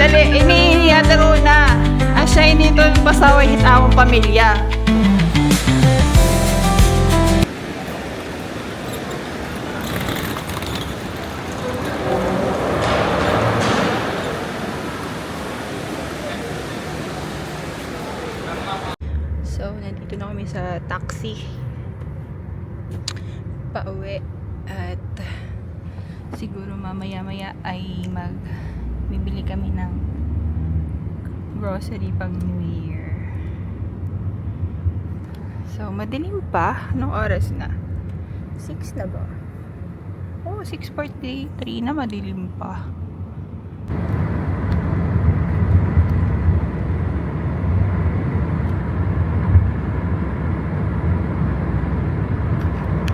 Dali, inihiyadaro na. Ang shiny nito pasaway hit akong pamilya. So, nandito na kami sa taxi. Pauwi. At siguro mamaya-maya ay bibili kami ng grocery pang New Year. So, madilim pa. Anong oras na? 6 na ba? Oh, 6:43 na, madilim pa.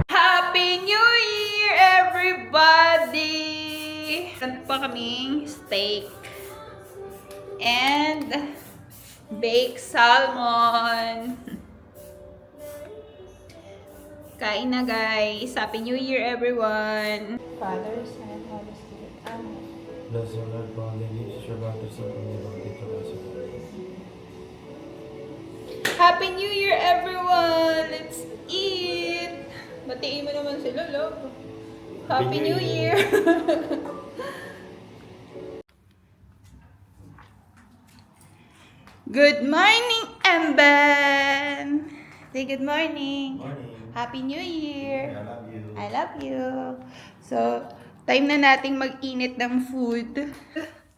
Happy New Year, everybody! Meron pa kaming steak and baked salmon. Kain na, guys. Happy New Year, everyone. Father, Son, Holy Spirit. Amen. Bless the Lord, Father, Shabbat, Happy New Year, everyone! Let's eat! Batiin mo naman sila, love. Happy New Year! Good morning, Emben! Say good morning. Morning. Happy New Year! I love you. I love you. So, time na nating mag-init ng food.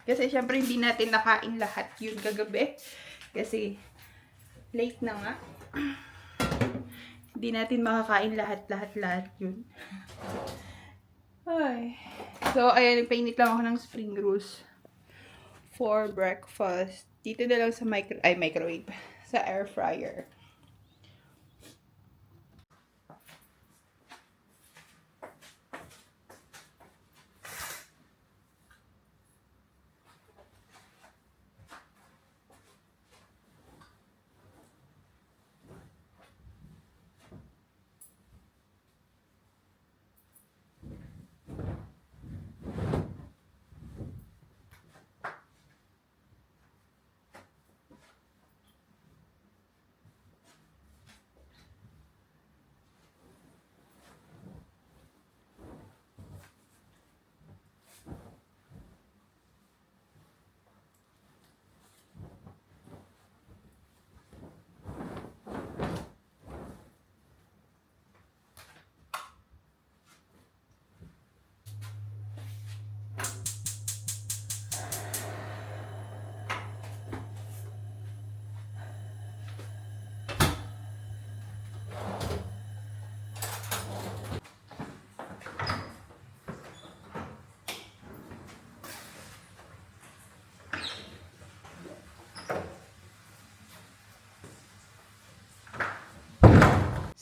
Kasi syempre hindi natin nakain lahat yun kagabi. Kasi late na nga. Hindi natin makakain lahat yun. Ay. So, ayan, nagpainit lang ako ng spring rolls for breakfast. Dito na lang sa microwave. Sa air fryer.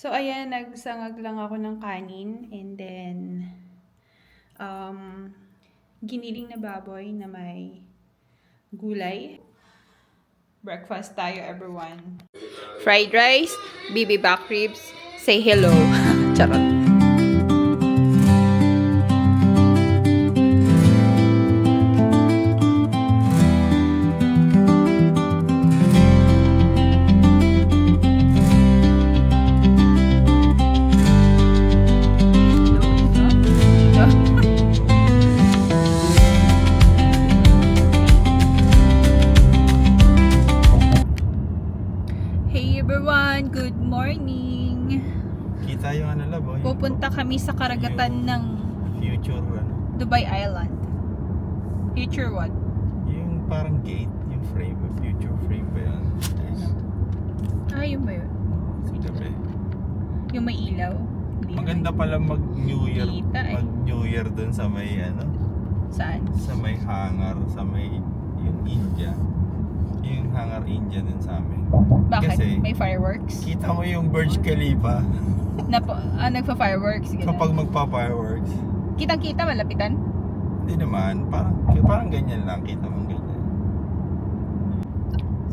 So, ayan, nagsangag lang ako ng kanin and then giniling na baboy na may gulay. Breakfast tayo, everyone. Fried rice, bibimbap ribs, say hello. Charot. Good morning! Kita yung ano labo. Pupunta kami sa karagatan ng Future ano. Dubai Island. Future what? Yung parang gate, yung frame, future frame ba yan? Ah, yun ba yun? Sa gabi. Yung may ilaw? Hindi Maganda pala mag New Year. Kita eh. Mag New Year dun sa may ano. Saan? Sa may hangar, sa may yung India. Yung hangar India din sa amin. Bakit? Kasi, may fireworks? kita mo yung Burj Khalifa Nagpa-fireworks? Ganun. kapag magpa-fireworks. Kitang-kita, malapitan? Hindi naman, parang ganyan lang, kita mo ganyan.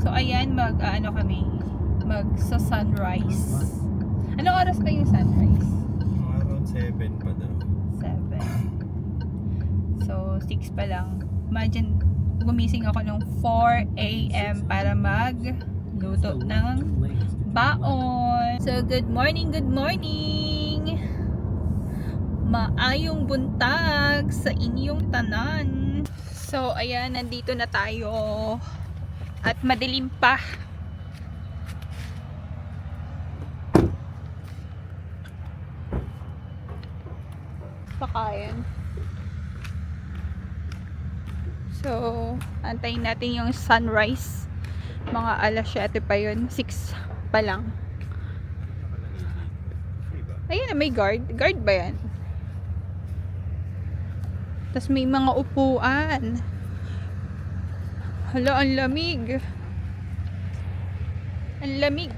So, ayan, magsa-sunrise. Anong oras ba yung sunrise? Around 7 pa daw. 7. So, 6 pa lang. Imagine, gumising ako ng 4 a.m. para magluto ng baon. So, good morning, good morning! Maayong buntag sa inyong tanan. So, ayan, nandito na tayo. At madilim pa. Pakain. So, antayin natin yung sunrise. Mga alas 7 pa yun. 6 pa lang. Ayun na, may guard. Guard ba yan? Tapos may mga upuan. Hala, ang lamig. Ang lamig.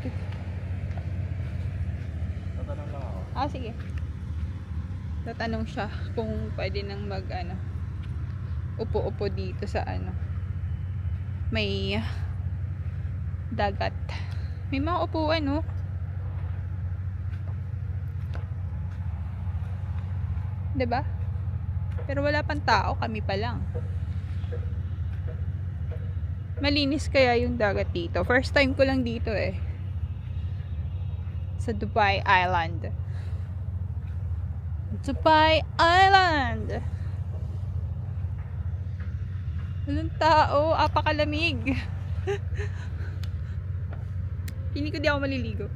Tatanong lang ako. Ah, sige. Tatanong siya kung pwede nang upo-upo dito sa may dagat. May mga upuan, no? Diba? Pero wala pang tao, kami pa lang. Malinis kaya yung dagat dito. First time ko lang dito eh. Sa Dubai Island. Dubai Island! Walang tao, apakalamig. Hindi ko di ako maliligo.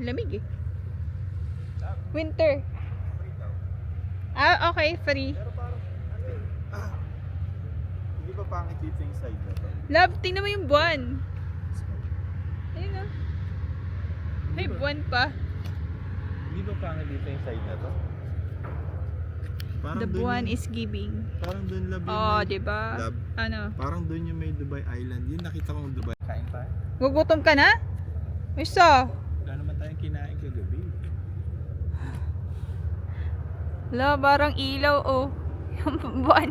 Lamig eh. Winter. Ah, okay, free. Pero parang, hindi ba pangit dito yung side na to? Love, tingnan mo yung buwan. Ayun na. May buwan pa. Hindi ba pangit dito yung side na to? Parang The dun buwan yung- is giving. Parang doon lab yung Oh, may- diba? lab. Ano? Parang doon yung may Dubai Island. Yun nakita kong Dubai. Kain pa? Gugutom ka na? Isa. Wala naman tayong kinain kagabi. La, parang ilaw oh. Yung buwan.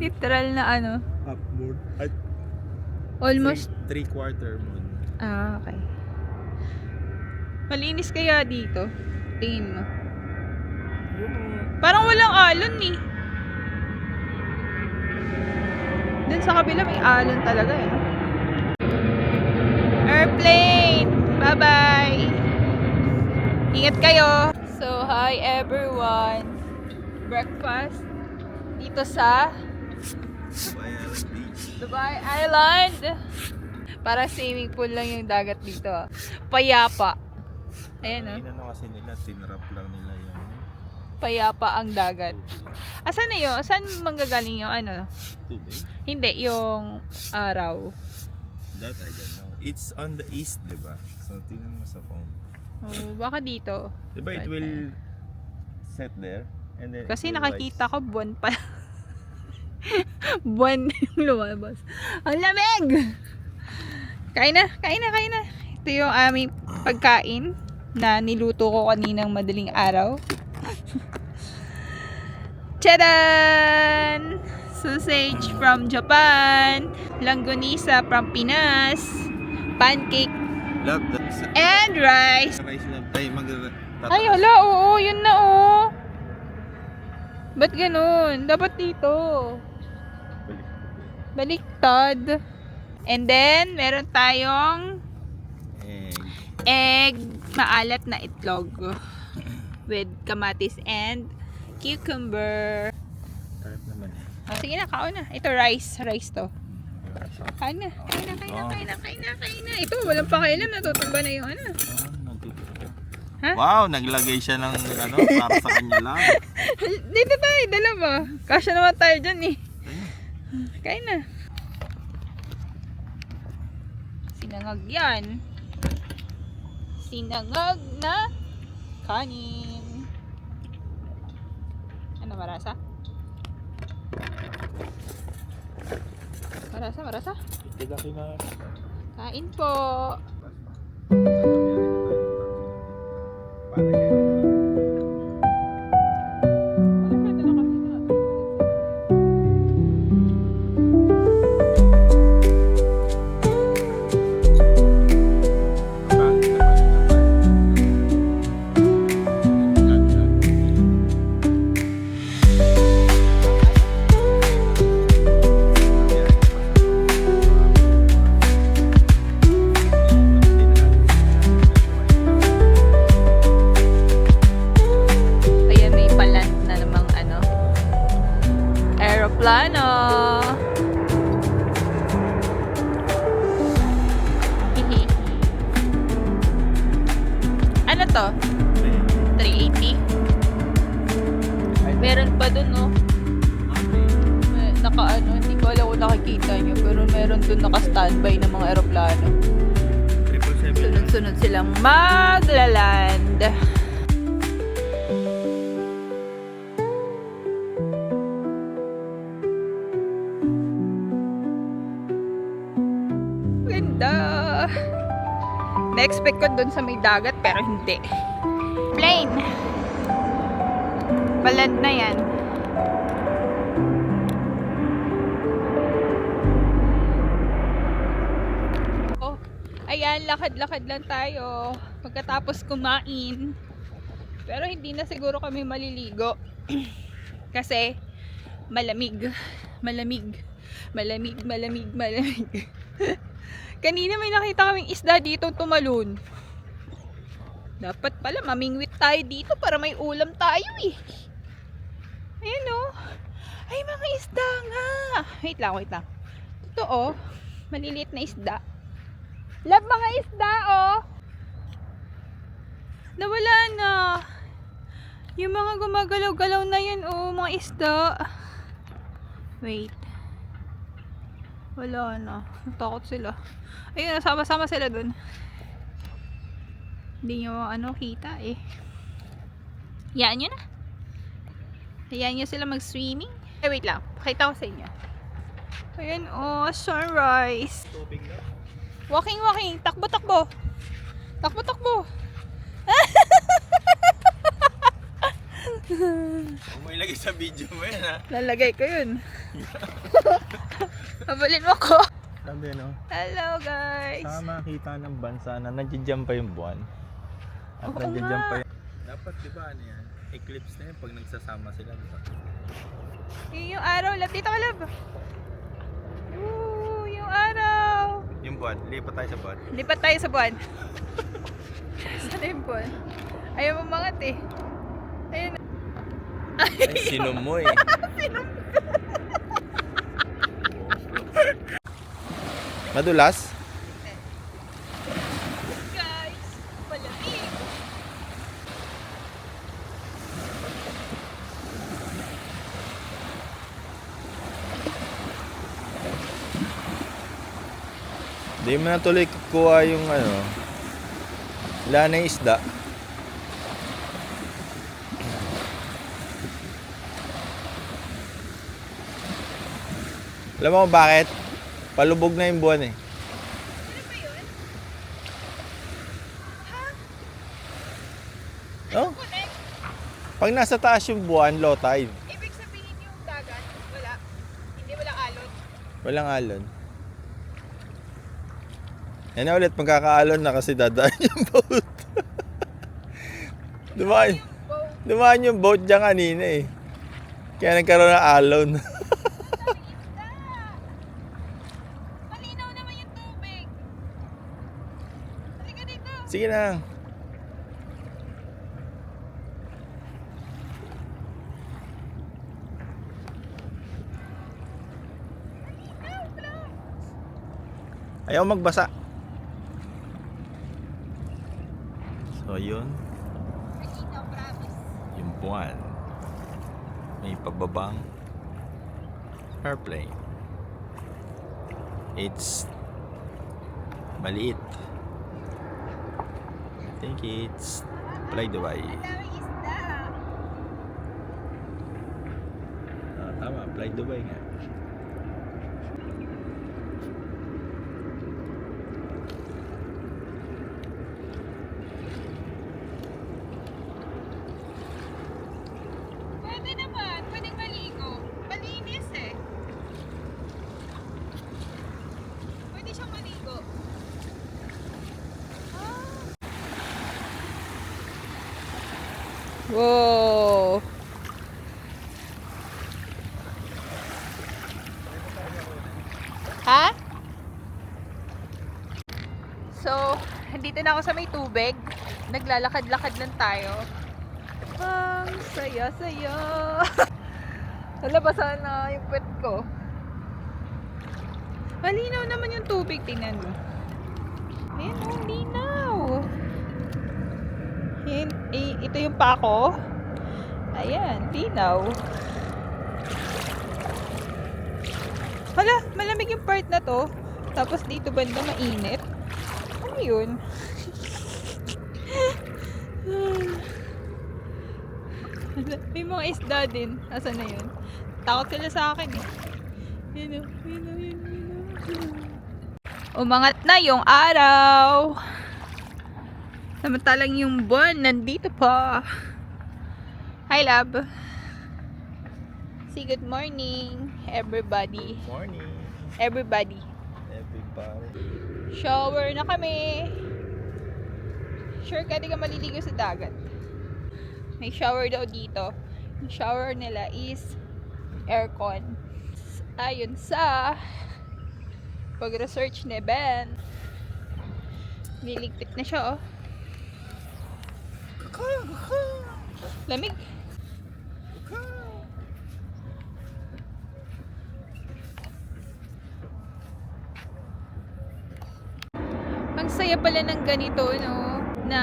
Literal na Half moon. At almost. 3/4 moon. Ah, okay. Malinis kaya dito? Tingin mo. Yung Parang walang alon eh. Dun sa kabila may alon talaga eh. No? Airplane! Bye-bye! Ingat kayo! So, hi everyone! Breakfast dito sa Dubai Island Beach. Dubai Island. Para swimming pool lang yung dagat dito. Payapa. Ayan oh. Inano kasi nila, tinrap lang nila yung Payapa ang dagat. Asan na yun? Saan manggagaling yung tubig. Hindi, yung araw. That I don't know. It's on the east, di ba? So, tingnan mo sa phone. Oh, baka dito. Di ba it will set there? And then Kasi it will nakakita rise. ko buwan pa. Buwan yung lumabas. Ang lamig! Kain na, kain na, kain na. Ito yung aming pagkain na niluto ko kaninang madaling araw. Charan! Sausage from Japan, langgonisa from Pinas, pancake, Love, that's and rice. rice love. Ay, Ay, hala, oo, yun na, oo. Ba't ganun? Dapat dito. Baliktad. And then, meron tayong egg, maalat na itlog with kamatis and cucumber. Sarap naman eh. O, sige na, kaon na. Ito, rice. Rice to. Kain na. Kain na, kain na, Wow. kain na, kain na, kain na. Ito, walang pakialam. Natutumba na yung Ha? Wow, naglagay siya ng para sa kanya lang. Dito tayo, dalawa. Kasya naman tayo dyan eh. Kain na. Sinangag yan. Sinangag na kanin. Ano, marasa? Marasa, marasa? Tiga kina. Kain po. Para kayo. Magkano to? 380. Meron pa dun, no? Naka-ano, hindi ko alam kung nakikita nyo. Pero meron dun naka-standby ng mga aeroplano. 777. Sunod-sunod silang maglaland. Ganda! Na-expect ko dun sa may dagat pero hindi. Plane! Baland na yan. Oh, ayan, lakad-lakad lang tayo. Pagkatapos kumain. Pero hindi na siguro kami maliligo. Kasi malamig. Malamig. Malamig, malamig, malamig. Kanina may nakita kaming isda dito tumalon. Dapat pala mamingwit tayo dito para may ulam tayo eh. Ayan o. Ay, mga isda nga. Wait lang, wait lang. Totoo. Maliliit na isda. Love, mga isda oh. Nawala na. Yung mga gumagalaw-galaw na yan oh, mga isda. Wait. Wala na. Natakot sila. Ayun, sama-sama sila dun. Hindi nyo kita eh. Hayaan nyo na. Hayaan nyo sila mag-swimming. Eh, wait lang. Pakita ko sa inyo. Ayan oh, sunrise. Walking, walking. Takbo, takbo. Takbo, takbo. Huwag mo ilagay sa video mo yan ha. Lalagay ko yun. Mabalin mo ko. Sabi no? Hello guys. Saka makita ng bansa na nandiyan pa yung buwan. At Oo nandiyan nga. pa yung... Dapat diba ano yan? Eclipse na yun pag nagsasama sila. Diba? Yun yung araw. Love, dito ka love. Ooh, yung araw. Yung buwan, lipat tayo sa buwan. Lipat tayo sa buwan. Saan yung buwan? Ayaw mo mangat eh. Ayun. Ay, sinumoy. Madulas? Guys, malamig. Hindi mo na tuloy kukuha yung ano. Wala na yung isda. Alam mo kung bakit? Palubog na yung buwan eh. Ano ba yun? Oh, Connect. pag nasa taas yung buwan, low tide. Ibig sabihin yung dagat, wala. Hindi wala alon. Walang alon. Yan na ulit, magkakaalon na kasi dadaan yung boat. Dumaan, dumaan yung boat dyan kanina eh. Kaya nagkaroon ng alon. Malinaw naman yung tubig. Halika dito. Sige na. Ayaw magbasa. So yun, Malinaw, promise. yung buwan. May pababang airplane. It's maliit. I think it's Fly Dubai. Ang daming isda. Tama, Fly Dubai nga. Pwede naman. Pwedeng maligo. Malinis eh. Pwede siyang maligo. Wow! Ha? So, dito na ako sa may tubig. Naglalakad-lakad lang tayo. Ang saya-saya. Nalabasan na yung pet ko. Malinaw naman yung tubig. Tingnan mo. Ayan, oh, linaw. Ito yung pako. Ayan, linaw. Hala, malamig yung part na to. Tapos dito banda mainit. Ano yun? May mga isda din. Asan na yun? Takot sila sa akin eh. Yun o, yun o, yun o, yun o. Umangat na yung araw. Samantalang yung buwan nandito pa. Hi, love. Say good morning, everybody. Morning, Everybody. everybody. Shower na kami. Sure ka di ka maliligo sa dagat. May shower daw dito. Yung shower nila is aircon. Ayon sa pag-research ni Ben. Liligpit na siya, oh. Lamig. Ang saya pala ng ganito, no? Na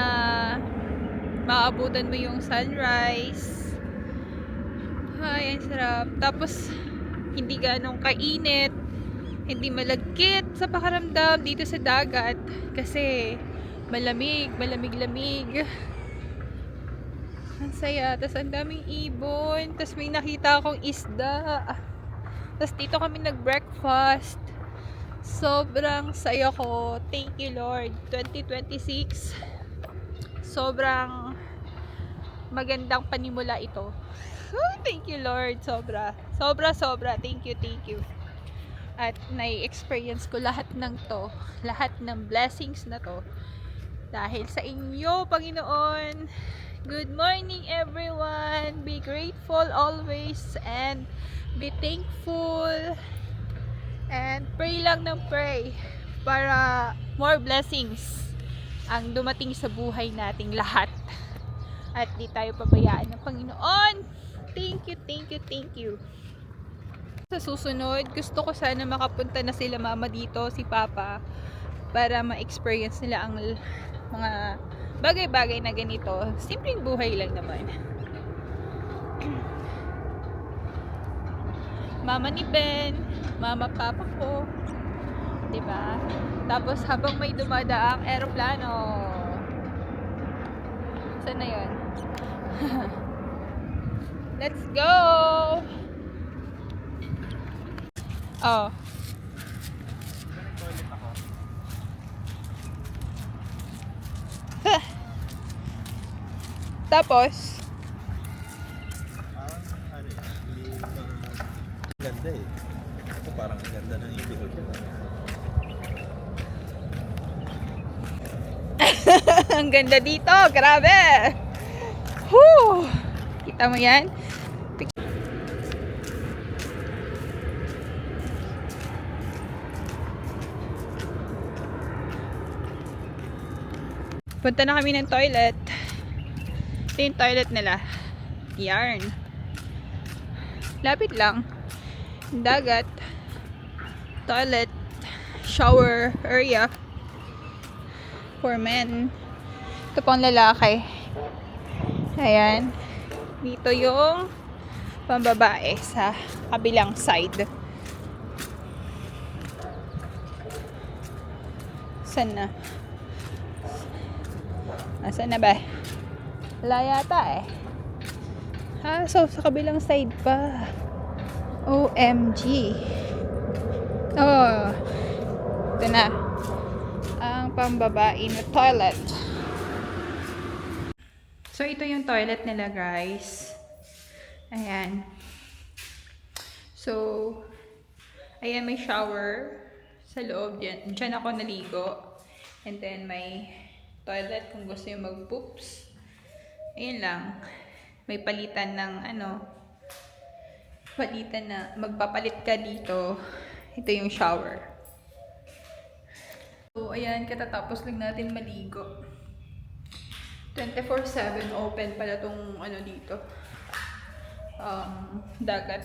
maabutan mo yung sunrise. Ay, ang sarap. Tapos, hindi ganong kainit. Hindi malagkit sa pakaramdam dito sa dagat. Kasi, malamig-lamig. Ang saya. Tapos, ang daming ibon. Tapos, may nakita akong isda. Tapos, dito kami nag-breakfast. Sobrang saya ko. Thank you, Lord. 2026. Sobrang magandang panimula ito. Oh, thank you, Lord. Sobra. Thank you. At nai-experience ko lahat ng to. Lahat ng blessings na to. Dahil sa inyo, Panginoon. Good morning, everyone. Be grateful always and be thankful. And pray lang ng pray para more blessings ang dumating sa buhay nating lahat. At di tayo pabayaan ng Panginoon. Thank you. Sa susunod, gusto ko sana makapunta na sila mama dito, si papa, para ma-experience nila ang mga bagay-bagay na ganito. Simpleng buhay lang naman. Mama ni Ben, mama papa ko, 'di ba? Tapos habang may dumadaang eroplano. Saan na 'yon? Let's go. Oh. Tapos Ganda eh. Ako parang ang ganda ng ibig ko. ang ganda dito, grabe. Whew. Kita mo yan? Punta na kami ng toilet. Ito yung toilet nila. Yarn. Lapit lang. Dagat. Toilet. Shower area. For men. Ito pang lalaki. Ayan. Dito yung pambabae sa kabilang side. Saan na? Asan na ba? Wala yata eh. Ha? So, sa kabilang side pa. OMG. Oh. Ito na. Ang pambabae na toilet. So, ito yung toilet nila, guys. Ayan. So, ayan, may shower sa loob dyan. Diyan ako naligo. And then, may toilet kung gusto yung mag-poops. Ayun lang. May palitan ng palitan na magpapalit ka dito. Ito yung shower. So, ayan, katatapos lang natin maligo. 24/7 open pala tong dito. Dagat.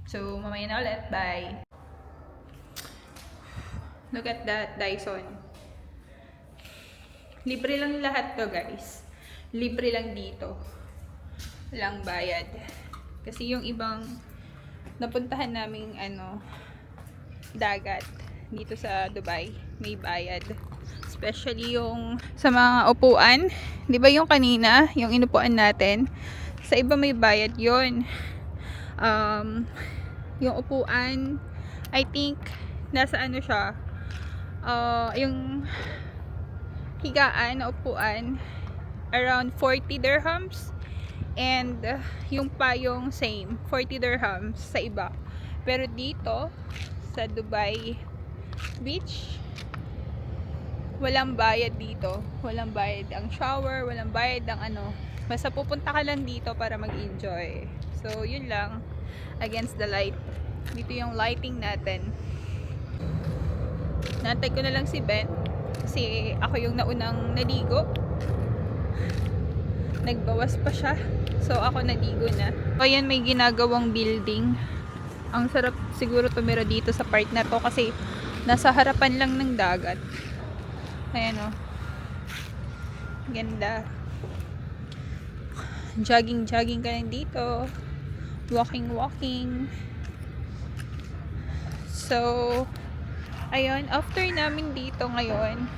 So, mamaya na ulit. Bye! Look at that, Dyson. Libre lang lahat to, guys. Libre lang dito. Walang bayad. Kasi yung ibang napuntahan naming dagat dito sa Dubai, may bayad. Especially yung sa mga upuan. 'Di ba yung kanina, yung inupuan natin? Sa iba may bayad 'yon. Yung upuan, I think nasa siya, yung higaan na upuan around 40 dirhams, and yung payong same 40 dirhams sa iba. Pero dito sa Dubai Beach, walang bayad dito. Walang bayad ang shower, walang bayad ang basta pupunta ka lang dito para mag-enjoy. So yun lang, against the light. Dito yung lighting natin. Nantay ko na lang si Ben kasi ako yung naunang naligo. Nagbawas pa siya, so ako naligo na. Ayan, may ginagawang building. Ang sarap siguro tumira dito sa part na to kasi nasa harapan lang ng dagat. Ayan o, ganda. Jogging ka lang dito, walking. So ayun, after namin dito ngayon,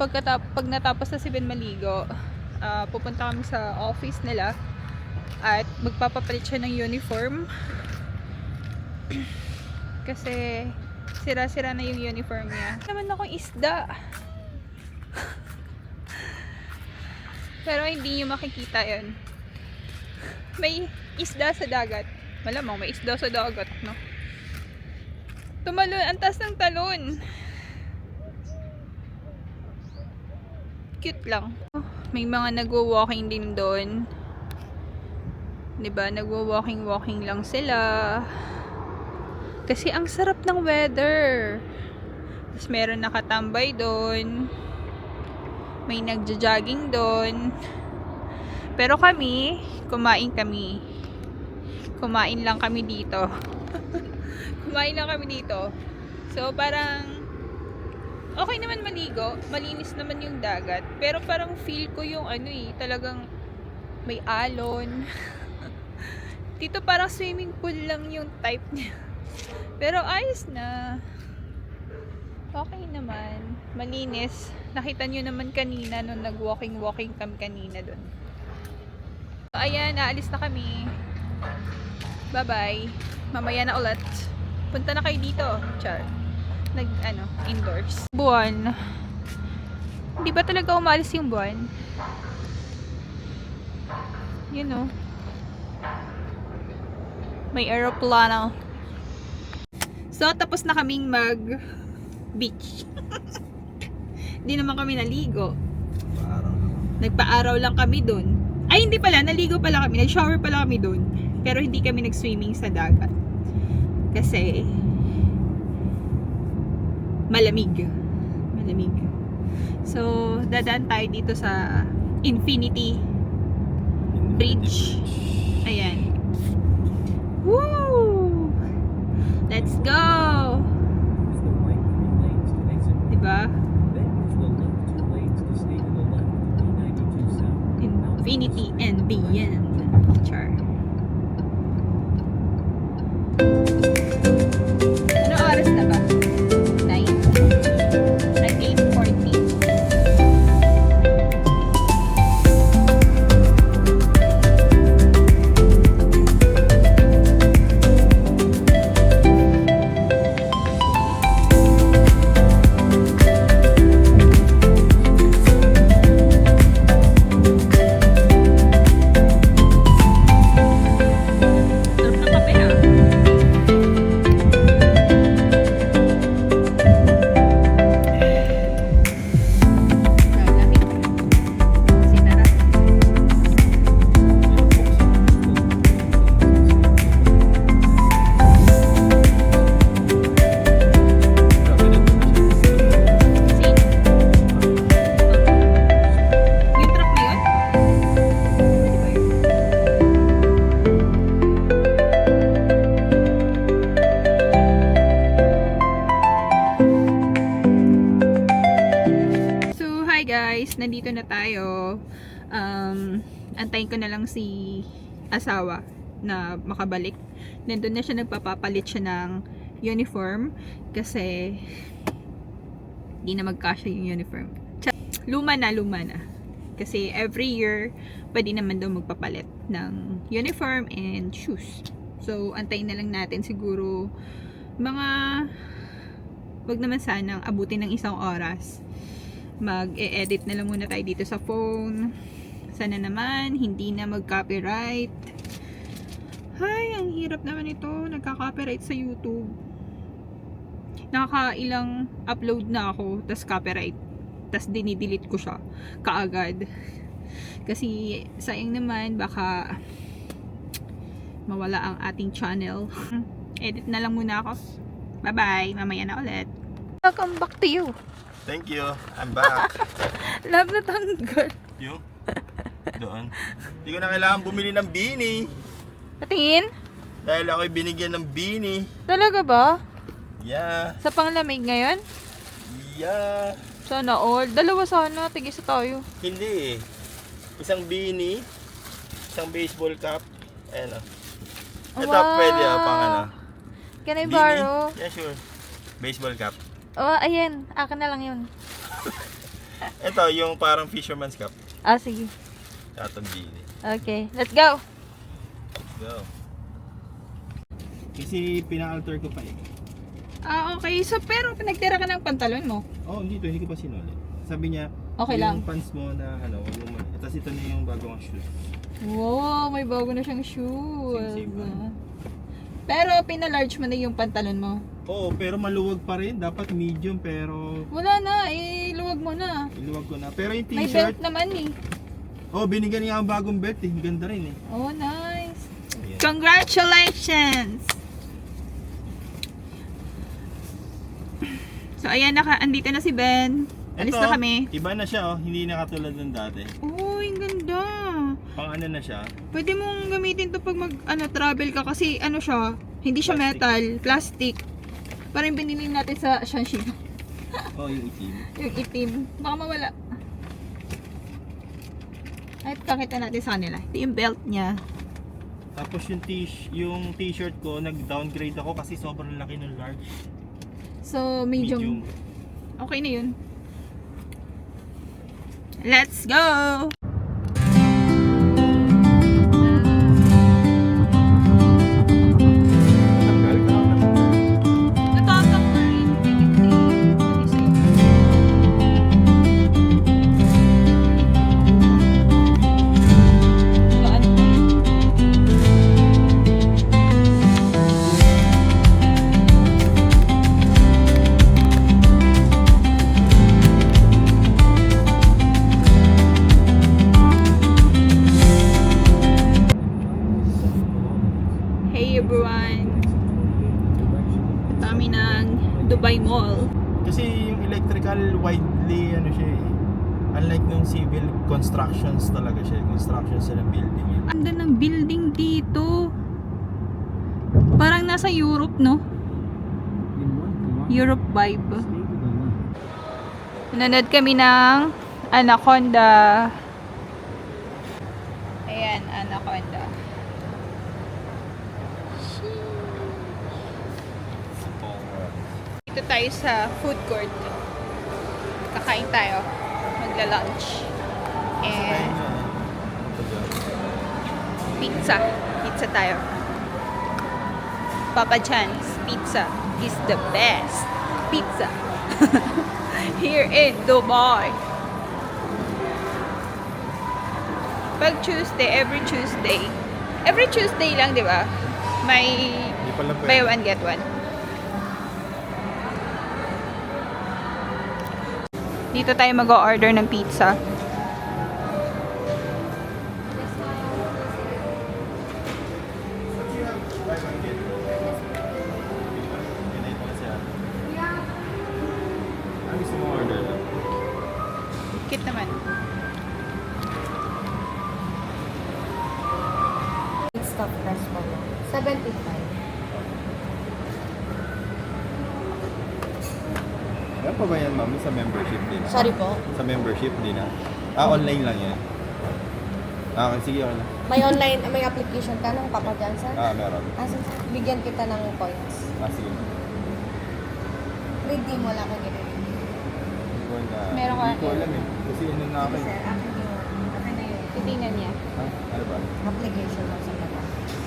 pag natapos na si Ben maligo, pupunta kami sa office nila at magpapapalit siya ng uniform kasi sira-sira na yung uniform niya. Naman akong isda pero hindi nyo makikita yun. May isda sa dagat, malamang may isda sa dagat, no? Tumalon, ang taas ng talon. Cute lang. May mga nagwo-walking din doon. 'Di ba? Nagwo-walking lang sila. Kasi ang sarap ng weather. Tapos meron nakatambay doon. May nagja-jogging doon. Pero kami, kumain lang kami dito. Kumain lang kami dito. So parang okay naman maligo, malinis naman yung dagat, pero parang feel ko yung talagang may alon. Dito parang swimming pool lang yung type niya. Pero ayos na. Okay naman, malinis. Nakita nyo naman kanina nung nag-walking kami kanina doon. So, ayan, naalis na kami. Bye-bye. Mamaya na ulit. Punta na kayo dito, char. Indoors. Buwan. Hindi ba talaga umalis yung buwan? You know. May aeroplano. So, tapos na kaming mag-beach. Hindi naman kami naligo. Nagpa-araw lang kami dun. Ay, hindi pala. Naligo pala kami. Nag-shower pala kami dun. Pero hindi kami nag-swimming sa dagat. Kasi malamig. So, dadaan tayo dito sa Infinity Bridge. Ayan. Woo! Let's go! Diba? Infinity and beyond. Char. Ano oras na ba? 9? At 8:40. nandito na tayo. Antayin ko na lang si asawa na makabalik. Nandun na siya, nagpapapalit siya ng uniform kasi di na magkasya yung uniform. Luma na. Kasi every year, pwede naman daw magpapalit ng uniform and shoes. So, antayin na lang natin siguro mga, wag naman sanang abutin ng 1 oras. Mag-e-edit na lang muna tayo dito sa phone. Sana naman, hindi na mag-copyright. Ay, ang hirap naman ito. Nagka-copyright sa YouTube. Nakakailang upload na ako, tas copyright. Tas dinidelete ko siya kaagad. Kasi sayang naman, baka mawala ang ating channel. Edit na lang muna ako. Bye-bye. Mamaya na ulit. Welcome back to you. Thank you. I'm back. Love na tanggal. Yung? Doon. Hindi ko na kailangan bumili ng beanie. Patingin? Dahil ako'y binigyan ng beanie. Talaga ba? Yeah. Sa panglamig ngayon? Yeah. Sana all. Dalawa sana. Tigisa tayo. Hindi eh. Isang beanie, isang baseball cap, ayan o. Ito pwede pang ano. Can I Beanie? borrow? Yeah, sure. Baseball cap. Oh, ayan. Akin na lang yun. Ito, yung parang fisherman's cap. Ah, sige. Atong beanie. Okay. Let's go. Go. Kasi pina-alter ko pa eh. Ah, okay. So, pero pinagtira ka ng pantalon mo. Oh, hindi ko pa sinulit. Sabi niya, Okay lang. yung pants mo na ano, tapos ito na yung bagong shoes. Wow, may bago na siyang shoes. Same lang. Pero pina-large mo na yung pantalon mo. Oo, pero maluwag pa rin. Dapat medium, pero Wala na, luwag mo na. iluwag ko na. Pero yung May t-shirt, belt naman eh. oh, binigyan niya ang bagong belt eh. Ganda rin eh. Oh, nice. Ayan. Congratulations! So, ayan, andito na si Ben. Alis Ito, na kami. Iba na siya oh. Hindi na katulad ng dati. Oh, ang ganda. Pang ano na siya. Pwede mong gamitin to pag travel ka kasi ano siya, hindi siya Plastic. metal, plastic. Parang binili natin sa Shanshino. Oh, yung itim. Yung itim. Baka mawala. Ay, kakita natin sa kanila. Ito yung belt niya. Tapos yung t-shirt ko, nag-downgrade ako kasi sobrang laki ng large. So, medium. Okay na yun. Let's go! Tanggal ka naman. Natatak na rin. Hey everyone! Kami ng Dubai Mall. Kasi yung electrical widely ano siya eh. Unlike nung civil constructions talaga siya. Constructions sa building yun. Ang ganda ng building dito. Parang nasa Europe, no? Europe vibe. Nanood kami ng Anaconda. Ayan, Anaconda. Dito tayo sa food court. Kakain tayo. Magla-lunch. And pizza. Pizza tayo. Papa John's Pizza is the best pizza here in Dubai. Pag Tuesday, every Tuesday lang, di ba? May Hindi pala pwede. buy one, get one. Dito tayo mag-order ng pizza. Cute naman. Stop press po. 75. pa ba yan, ma'am? Sa membership din? Sorry po. Sa membership din na? Online lang yan. Sige, okay lang. May online, may application ka ng Papa Johnson? Meron. Bigyan kita ng points. Sige. Redeem mo lang kung gano'n. Meron ka. Hindi ko alam eh. Kasi ano na ako eh. Sir, akin na yun. Titingnan niya. Ano ba? Application lang sa Papa.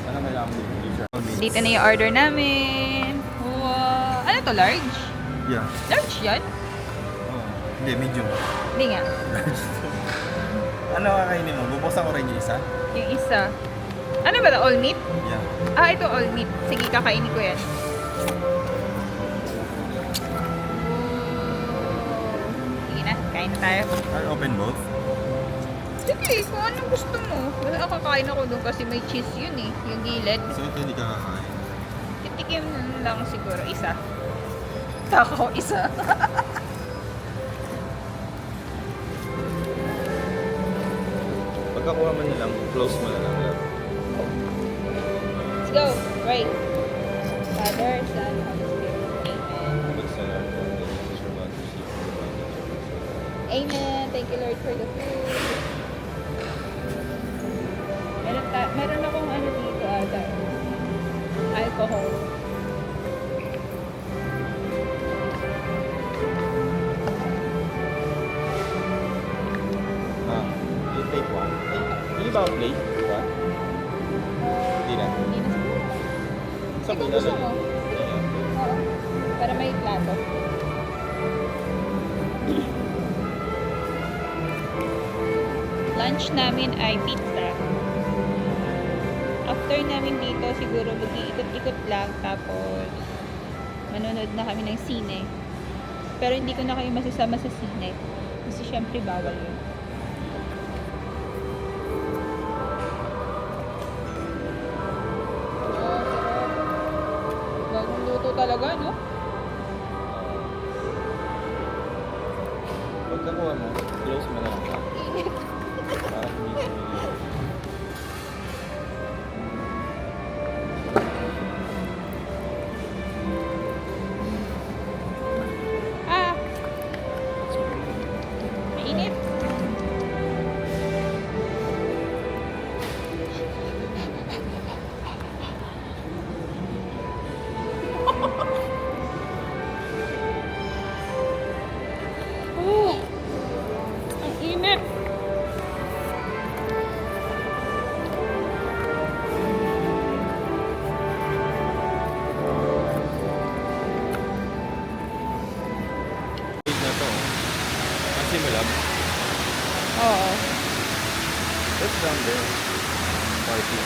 Ano kailangan mo dito? Dito na yung order namin. Wow. Ano to, large? Yeah. Large yan? Hindi, medium. Hindi nga. Ano kakainin mo? Bubuksan ko rin yung isa? Yung isa. Ano ba to? All meat? Yeah. Ito all meat. Sige, kakainin ko yan. Sige na, kain na tayo. Are open both? Sige, kung anong gusto mo. Wala, kakain ako doon kasi may cheese yun eh. Yung gilid. So ito hindi ka kakain? Titikim lang siguro isa. Tako, isa. Pagkakuha mo na lang, close mo na lang. Let's go. Right. Father, Son, Holy Spirit. Amen. Amen. Thank you, Lord, for the food. Meron akong ano dito ata. Alcohol. You take one. Hindi ba ang plate? One? Hindi na. Hindi na siguro. Saan mo Ikaw gusto ilalagay? mo? Ayan. Oo. Para may plato. Lunch namin ay pizza. After namin dito, siguro mag-iikot-ikot lang. Tapos, manonood na kami ng sine. Pero hindi ko na kayo masasama sa sine. Kasi syempre bawal yun. Bagong luto talaga, no? Pagkakuha mo, close mo na lang. Init. Para hindi Ah! Mainit. Oh! Ang init. na to. Kasi malab. Oo. What's down there? Party.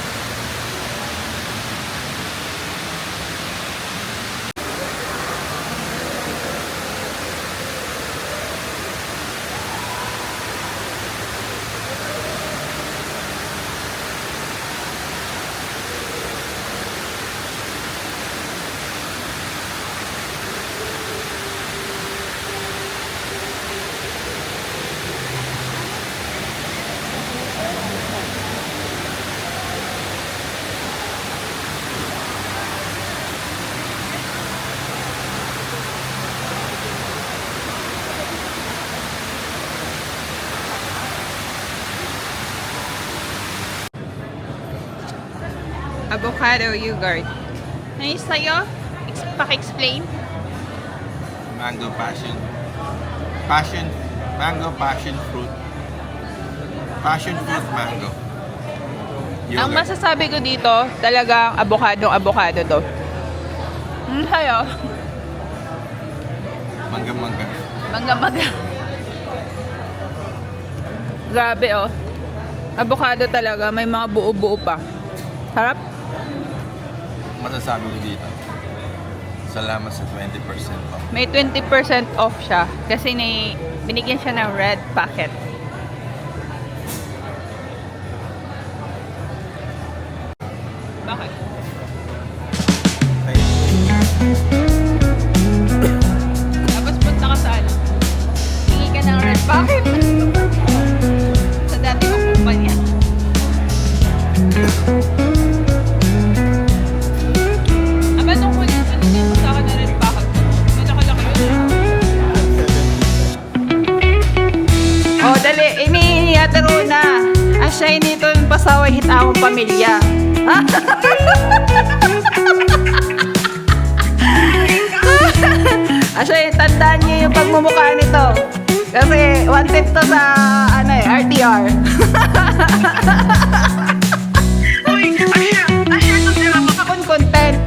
Avocado yogurt. Ayos sa'yo? Paki-explain. Mango passion. Mango passion fruit. Passion fruit mango. Ang masasabi ko dito, talagang avocado to. Sa'yo? Mangga. Mangga. Grabe oh. Avocado talaga, may mga buo-buo pa. Sarap. Masasabi ko dito. Salamat sa 20% off. May 20% off siya kasi binigyan siya ng red packet. Bakit? Ay, Tapos punta ka sa ano? Hingi ka ng red packet. Sa dati mong kumpanya. Aba, nung huli, ano din mo sa akin na red packet? May nakalaki yun. Asya, hindi ito yung pasaway hit akong pamilya. Asya, tandaan niyo yung pagmumukha nito. Kasi wanted to sa RTR. Akong content.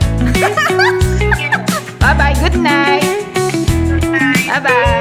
Bye-bye, good night. Bye-bye.